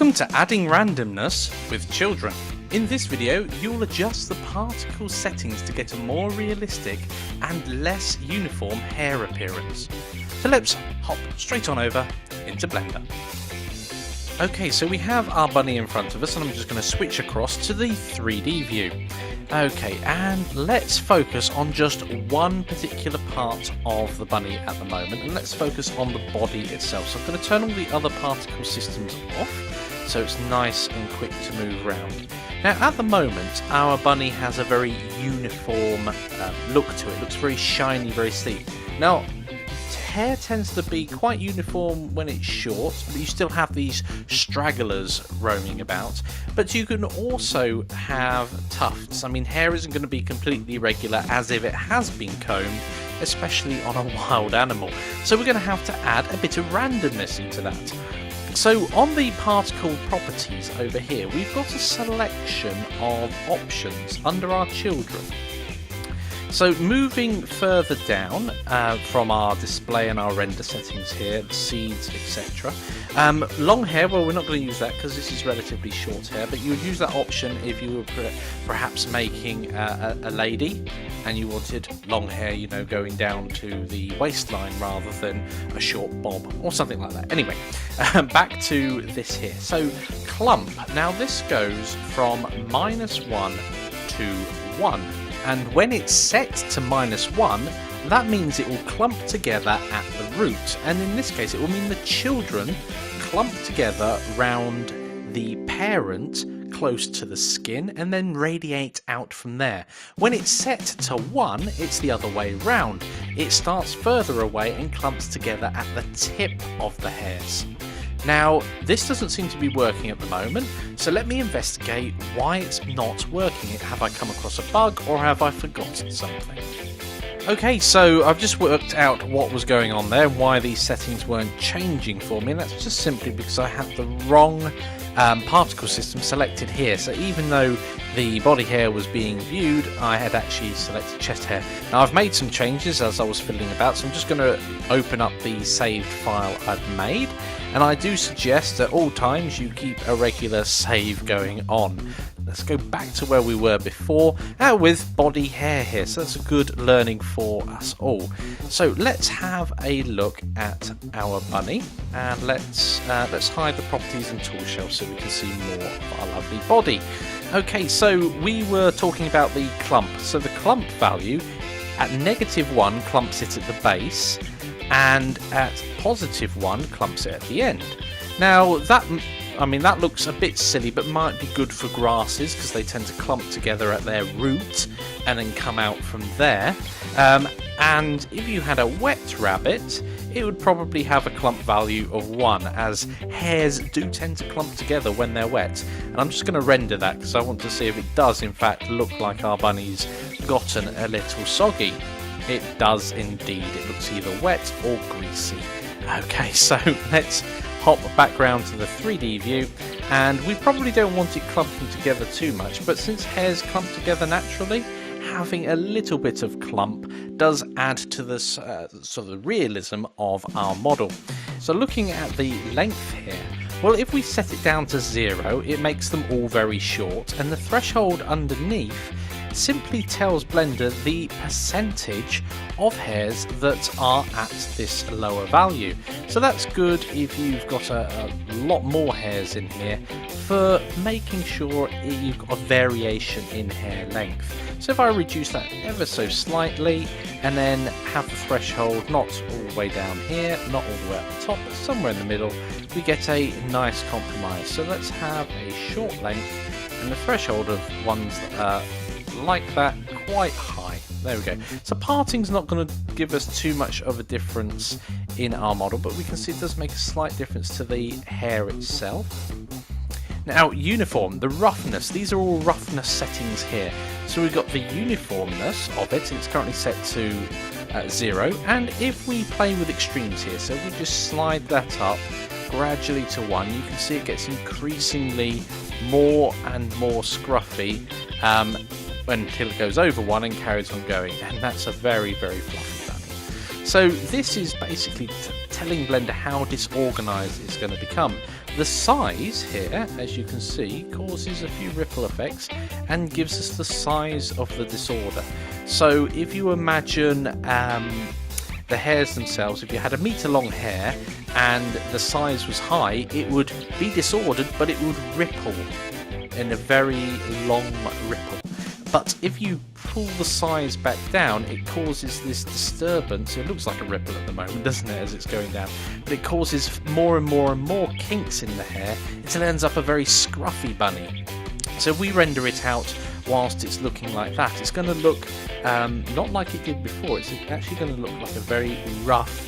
Welcome to Adding Randomness with Children. In this video, you'll adjust the particle settings to get a more realistic and less uniform hair appearance. So let's hop straight on over into Blender. Okay, so we have our bunny in front of us, and I'm just going to switch across to the 3D view. Okay, and let's focus on just one particular part of the bunny at the moment, and let's focus on the body itself. So I'm going to turn all the other particle systems off, so it's nice and quick to move around. Now, at the moment, our bunny has a very uniform look to it. It looks very shiny, very sleek. Now, hair tends to be quite uniform when it's short, but you still have these stragglers roaming about. But you can also have tufts. I mean, hair isn't going to be completely regular as if it has been combed, especially on a wild animal. So we're going to have to add a bit of randomness into that. So on the particle properties over here, we've got a selection of options under our children. So moving further down from our display and our render settings here, the seeds, etc. Long hair, well, we're not going to use that because this is relatively short hair, but you would use that option if you were perhaps making a lady and you wanted long hair, you know, going down to the waistline rather than a short bob or something like that. Anyway, back to this here. So clump, now this goes from -1 to 1. And when it's set to -1, that means it will clump together at the root. And in this case, it will mean the children clump together round the parent close to the skin and then radiate out from there. When it's set to 1, it's the other way round. It starts further away and clumps together at the tip of the hairs. Now, this doesn't seem to be working at the moment, so let me investigate why it's not working. Have I come across a bug, or have I forgotten something? Okay, so I've just worked out what was going on there, why these settings weren't changing for me, and that's just simply because I had the wrong particle system selected here. So even though the body hair was being viewed, I had actually selected chest hair. Now I've made some changes as I was fiddling about, so I'm just going to open up the saved file I've made, and I do suggest at all times you keep a regular save going on. Let's go back to where we were before, with body hair here, so that's a good learning for us all. So let's have a look at our bunny, and let's hide the properties and tool shelf so we can see more of our lovely body. Okay, so we were talking about the clump. So the clump value at -1 clumps it at the base, and at +1 clumps it at the end. Now that looks a bit silly, but might be good for grasses because they tend to clump together at their root and then come out from there. And if you had a wet rabbit, it would probably have a clump value of 1, as hairs do tend to clump together when they're wet. And I'm just going to render that because I want to see if it does in fact look like our bunny's gotten a little soggy. It does indeed. It looks either wet or greasy. Okay, so let's hop back round to the 3D view, and we probably don't want it clumping together too much, but since hairs clump together naturally, having a little bit of clump does add to the sort of realism of our model. So looking at the length here, well, if we set it down to 0, it makes them all very short, and the threshold underneath simply tells Blender the percentage of hairs that are at this lower value. So that's good if you've got a lot more hairs in here for making sure you've got a variation in hair length. So if I reduce that ever so slightly and then have the threshold not all the way down here, not all the way at the top, but somewhere in the middle, we get a nice compromise. So let's have a short length and the threshold of ones that are like that, quite high. There we go. So parting's not going to give us too much of a difference in our model, but we can see it does make a slight difference to the hair itself. Now, uniform, the roughness, these are all roughness settings here. So we've got the uniformness of it, it's currently set to 0, and if we play with extremes here, so we just slide that up gradually to 1, you can see it gets increasingly more and more scruffy until it goes over 1 and carries on going, and that's a very, very fluffy bunny. So this is basically telling Blender how disorganized it's going to become. The size here, as you can see, causes a few ripple effects and gives us the size of the disorder. So if you imagine the hairs themselves, if you had a meter long hair and the size was high, it would be disordered, but it would ripple in a very long ripple. But if you pull the size back down, it causes this disturbance. It looks like a ripple at the moment, doesn't it, as it's going down? But it causes more and more and more kinks in the hair until it ends up a very scruffy bunny. So if we render it out whilst it's looking like that, it's going to look not like it did before. It's actually going to look like a very rough,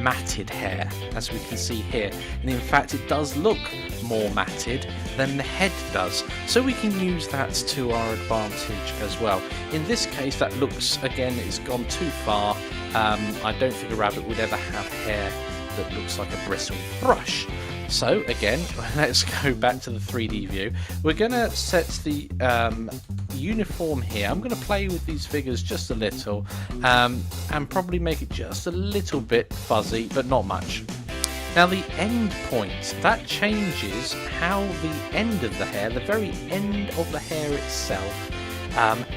matted hair, as we can see here. And in fact, it does look more matted than the head does. So we can use that to our advantage as well. In this case, that looks, again, it's gone too far. I don't think a rabbit would ever have hair that looks like a bristle brush. So again, let's go back to the 3D view. We're going to set the uniform here. I'm going to play with these figures just a little and probably make it just a little bit fuzzy, but not much. Now the end point, that changes how the end of the hair, the very end of the hair itself,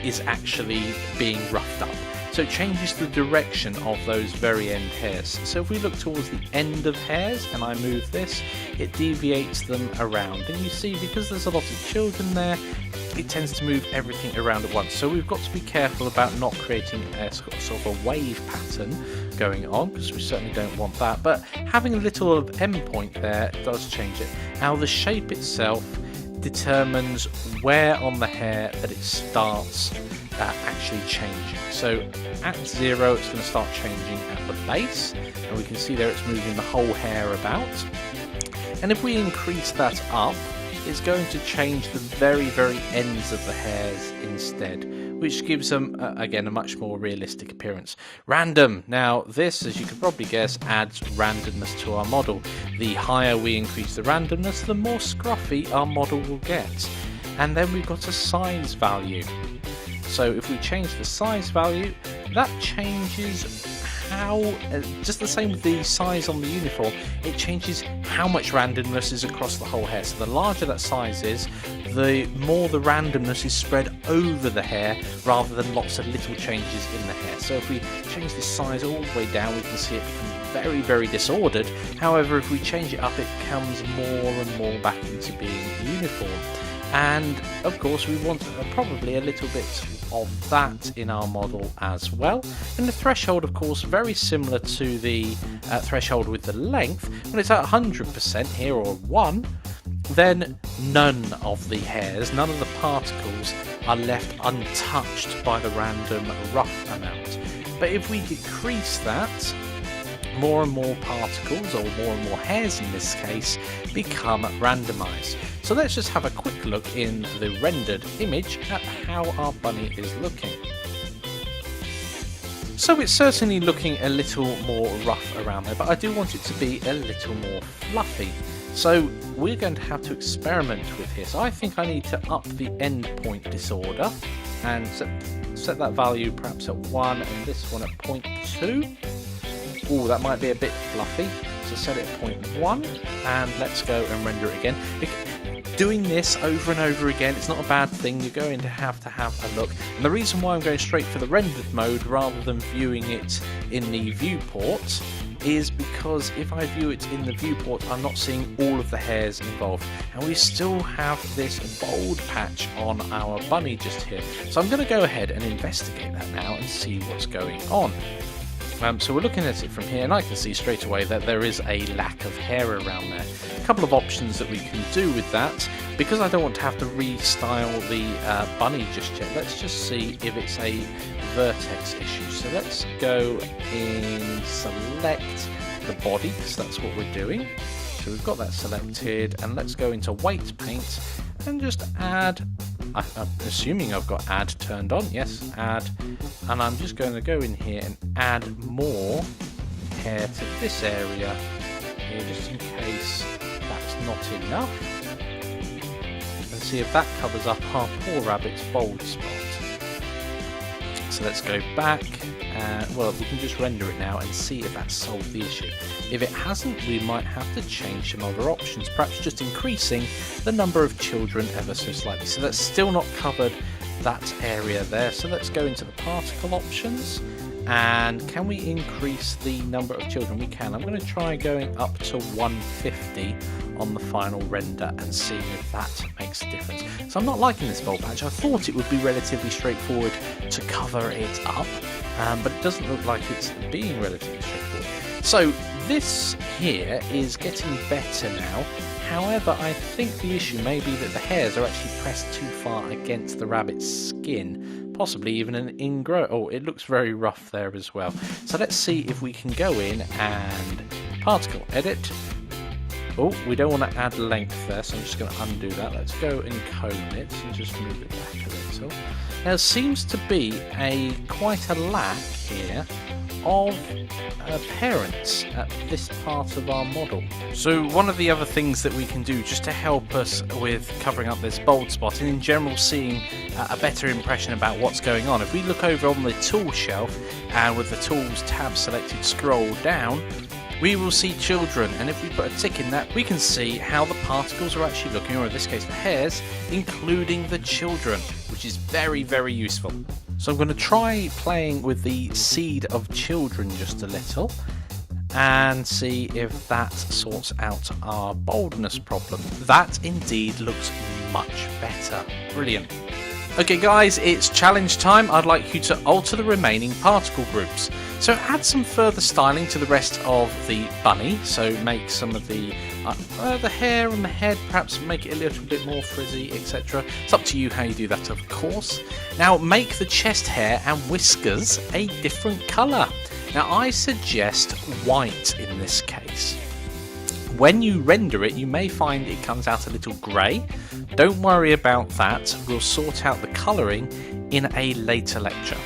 is actually being roughed up. So it changes the direction of those very end hairs. So if we look towards the end of hairs and I move this, it deviates them around. And you see, because there's a lot of children there, it tends to move everything around at once. So we've got to be careful about not creating a sort of a wave pattern going on, because we certainly don't want that. But having a little of endpoint there does change it. Now the shape itself determines where on the hair that it starts actually changing. So at 0 it's going to start changing at the base, and we can see there it's moving the whole hair about. And if we increase that up, it's going to change the very ends of the hairs instead, which gives them again a much more realistic appearance. Random. Now this, as you could probably guess, adds randomness to our model. The higher we increase the randomness, the more scruffy our model will get. And then we've got a size value. So if we change the size value, that changes how, just the same with the size on the uniform, it changes how much randomness is across the whole hair. So the larger that size is, the more the randomness is spread over the hair rather than lots of little changes in the hair. So if we change the size all the way down, we can see it become very disordered. However, if we change it up, it comes more and more back into being uniform. And of course we want probably a little bit of that in our model as well. And the threshold, of course, very similar to the threshold with the length. When it's at 100% here, or 1, then none of the hairs, none of the particles are left untouched by the random rough amount. But if we decrease that, more and more particles, or more and more hairs in this case, become randomized. So let's just have a quick look in the rendered image at how our bunny is looking. So it's certainly looking a little more rough around there, but I do want it to be a little more fluffy. So we're going to have to experiment with this. I think I need to up the endpoint disorder and set that value perhaps at 1 and this one at 0.2. Oh, that might be a bit fluffy, so set it at 0.1 and let's go and render it again. Doing this over and over again, it's not a bad thing. You're going to have a look. And the reason why I'm going straight for the rendered mode rather than viewing it in the viewport is because if I view it in the viewport, I'm not seeing all of the hairs involved. And we still have this bold patch on our bunny just here. So I'm going to go ahead and investigate that now and see what's going on. So we're looking at it from here, and I can see straight away that there is a lack of hair around there. A couple of options that we can do with that, because I don't want to have to restyle the bunny just yet. Let's just see if it's a vertex issue. So let's go in select the body, because that's what we're doing. So we've got that selected, and let's go into weight paint and just add. I'm assuming I've got add turned on. Yes, add. And I'm just going to go in here and add more hair to this area here, just in case that's not enough. And see if that covers up our poor rabbit's bald spot. So let's go back. Well, we can just render it now and see if that's solved the issue. If it hasn't, we might have to change some other options, perhaps just increasing the number of children ever so slightly. So that's still not covered that area there. So let's go into the particle options. And can we increase the number of children? We can. I'm going to try going up to 150 on the final render and see if that makes a difference. So I'm not liking this bold patch. I thought it would be relatively straightforward to cover it up, but it doesn't look like it's being relatively straightforward. So this here is getting better now. However, I think the issue may be that the hairs are actually pressed too far against the rabbit's skin, possibly even an ingrown. Oh, it looks very rough there as well. So let's see if we can go in and particle edit. Oh, we don't want to add length there, so I'm just going to undo that. Let's go and comb it and just move it back a little. Now, there seems to be quite a lack here of parents at this part of our model. So one of the other things that we can do just to help us with covering up this bold spot and in general seeing a better impression about what's going on, if we look over on the tool shelf and with the tools tab selected scroll down, we will see children, and if we put a tick in that, we can see how the particles are actually looking, or in this case the hairs, including the children, which is very, very useful. So I'm going to try playing with the seed of children just a little and see if that sorts out our boldness problem. That indeed looks much better. Brilliant. Okay guys, it's challenge time. I'd like you to alter the remaining particle groups. So add some further styling to the rest of the bunny. So make some of the hair and the head, perhaps make it a little bit more frizzy, etc. It's up to you how you do that, of course. Now make the chest hair and whiskers a different colour. Now I suggest white in this case. When you render it, you may find it comes out a little grey. Don't worry about that. We'll sort out the colouring in a later lecture.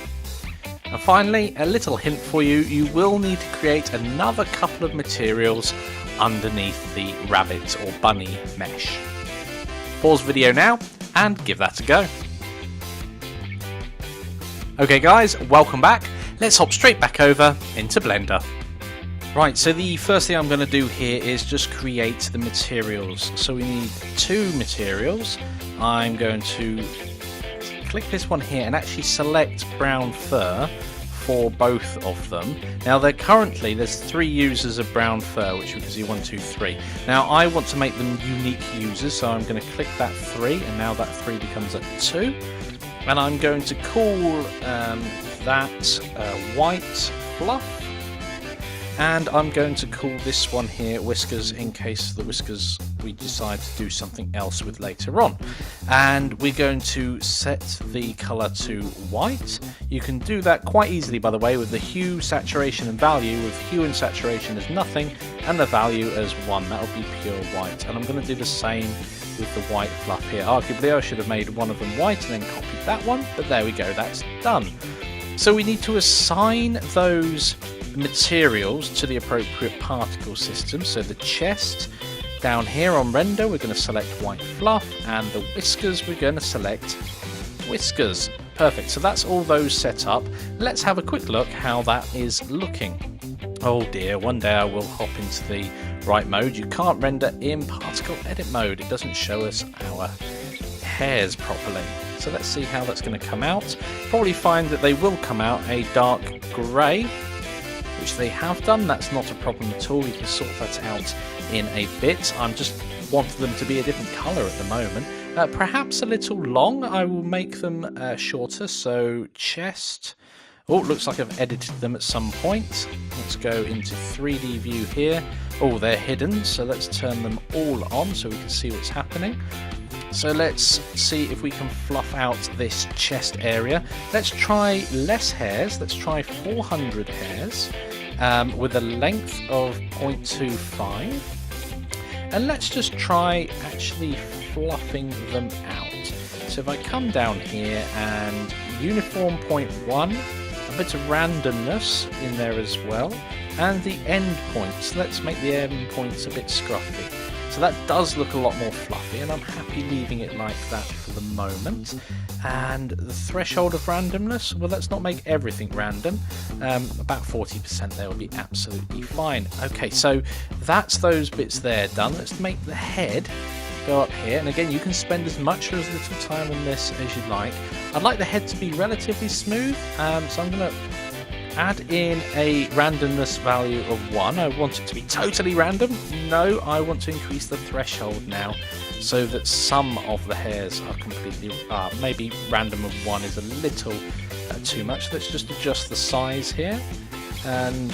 And finally, a little hint for you, you will need to create another couple of materials underneath the rabbit or bunny mesh. Pause video now and give that a go. Okay guys, welcome back. Let's hop straight back over into Blender. Right, so the first thing I'm going to do here is just create the materials. So we need two materials. I'm going to click this one here and actually select brown fur for both of them. Now there's 3 users of brown fur, which you can see 1, 2, 3. Now I want to make them unique users, so I'm going to click that 3, and now that 3 becomes a 2. And I'm going to call that white fluff. And I'm going to call this one here whiskers, in case the whiskers we decide to do something else with later on. And we're going to set the colour to white. You can do that quite easily, by the way, with the hue, saturation and value, with hue and saturation as nothing and the value as 1. That will be pure white. And I'm going to do the same with the white fluff here. Arguably I should have made one of them white and then copied that one, but there we go, that's done. So we need to assign those materials to the appropriate particle system. So the chest down here on render, we're going to select white fluff, and the whiskers, we're going to select whiskers. Perfect, so that's all those set up. Let's have a quick look how that is looking. Oh dear, one day I will hop into the right mode. You can't render in particle edit mode. It doesn't show us our hairs properly. So let's see how that's going to come out. Probably find that they will come out a dark grey, which they have done. That's not a problem at all. We can sort that out in a bit. I'm just wanting them to be a different colour at the moment. Perhaps a little long. I will make them shorter. So chest. Oh, looks like I've edited them at some point. Let's go into 3D view here. Oh, they're hidden. So let's turn them all on so we can see what's happening. So let's see if we can fluff out this chest area. Let's try less hairs. Let's try 400 hairs with a length of 0.25. And let's just try actually fluffing them out. So if I come down here and uniform 0.1, a bit of randomness in there as well, and the end points. Let's make the end points a bit scruffy. So that does look a lot more fluffy, and I'm happy leaving it like that for the moment. And the threshold of randomness, well, let's not make everything random. About 40% there will be absolutely fine. Okay, so that's those bits there done. Let's make the head go up here, and again, you can spend as much or as little time on this as you like. I'd like the head to be relatively smooth, so I'm going to add in a randomness value of 1. I want it to be totally random. No, I want to increase the threshold now so that some of the hairs are completely, maybe random of 1 is a little too much. Let's just adjust the size here, and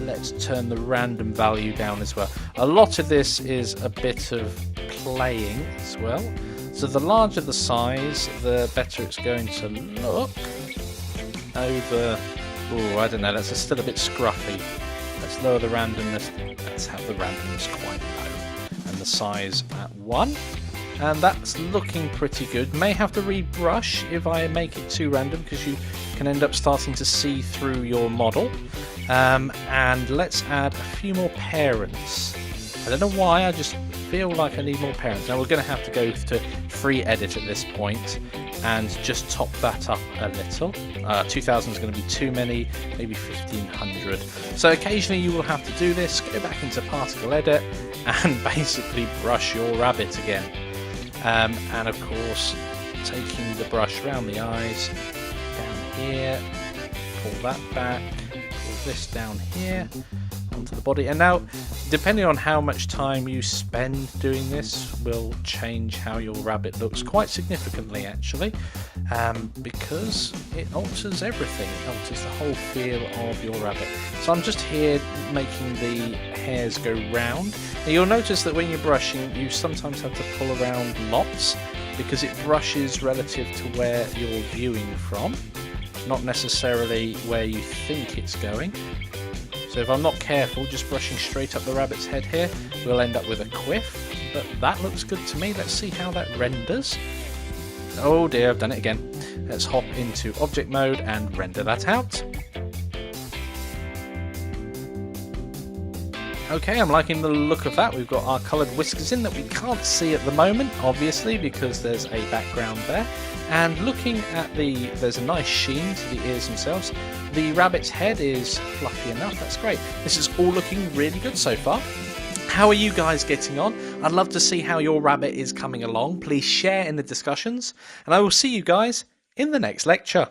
let's turn the random value down as well. A lot of this is a bit of playing as well. So the larger the size, the better it's going to look. Over, oh, I don't know, that's still a bit scruffy. Let's lower the randomness. Let's have the randomness quite low. And the size at 1. And that's looking pretty good. May have to rebrush if I make it too random, because you can end up starting to see through your model. And let's add a few more parents. I don't know why, I just feel like I need more parents. Now we're going to have to go to free edit at this point and just top that up a little. 2000 is going to be too many, maybe 1500. So occasionally you will have to do this, go back into particle edit and basically brush your rabbit again. And of course, taking the brush around the eyes, down here, pull that back, pull this down here, onto the body. And now, depending on how much time you spend doing this, will change how your rabbit looks quite significantly, actually, because it alters everything. It alters the whole feel of your rabbit. So I'm just here making the hairs go round. Now you'll notice that when you're brushing, you sometimes have to pull around lots because it brushes relative to where you're viewing from, not necessarily where you think it's going. So if I'm not careful, just brushing straight up the rabbit's head here, we'll end up with a quiff. But that looks good to me. Let's see how that renders. Oh dear, I've done it again. Let's hop into object mode and render that out. Okay, I'm liking the look of that. We've got our coloured whiskers in that we can't see at the moment, obviously, because there's a background there. And looking at there's a nice sheen to the ears themselves. The rabbit's head is fluffy enough, that's great. This is all looking really good so far. How are you guys getting on? I'd love to see how your rabbit is coming along. Please share in the discussions, and I will see you guys in the next lecture.